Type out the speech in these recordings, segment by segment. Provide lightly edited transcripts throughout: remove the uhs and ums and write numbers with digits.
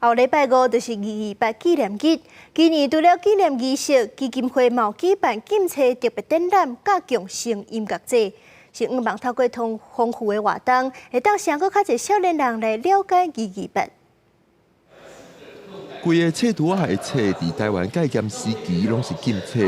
后礼拜5就是228纪念日。今年除了纪念仪式，基金会嘛有举办禁车特别展览，甲共声音乐节，是希望透过丰富的活动，会当让更较侪少年人来了解228。规个册图仔的册，伫台湾戒严时期拢是禁册，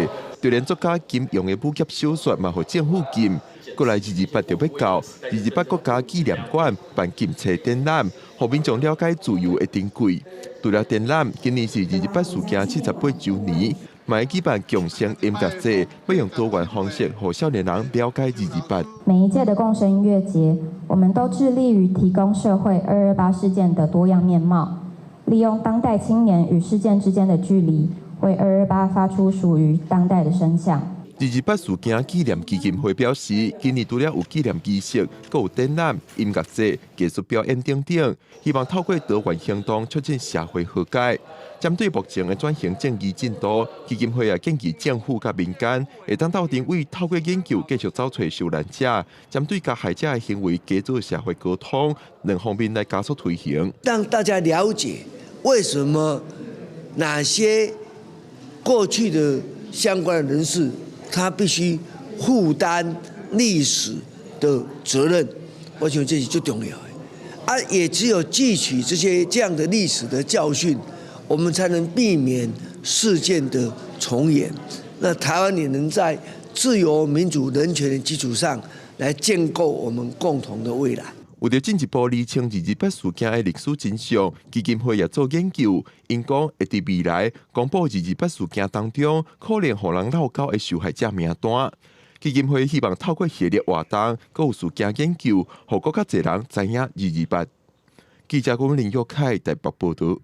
就连作家金庸的武侠小说嘛，互政府禁。过来228就要到228国家纪念馆办禁册展览，互民众了解自由的珍贵。除了展览，今年是228事件78周年，嘛会举办共声音乐节，要用多元方式，互少年人了解228。每一届的共声音乐节，我们都致力于提供社会228事件的多样面貌，利用当代青年与事件之间的距离，为228发出属于当代的声响。228事件纪念基金会表示，今年除了有纪念仪式，还有展览、音乐节、艺术表演等等，希望透过多元行动促进社会和解。针对目前的转型正义进度，基金会也建议政府甲民间会当斗阵为透过研究继续找找受难者，针对加害者的行为加做社会沟通，两方面来加速推行，让大家了解为什么哪些过去的相关的人士。他必须负担历史的责任，我觉得这是最重要的。也只有汲取这样的历史的教训，我们才能避免事件的重演。那台湾也能在自由、民主、人权的基础上来建构我们共同的未来。为了进一步厘清228事件的历史真相，基金会也做研究，因讲会伫未来公布228事件当中可能互人闹交的受害者名单。基金会希望透过系列活动，还有事件研究，互更较侪人知影228。记者林玉凯台北报道。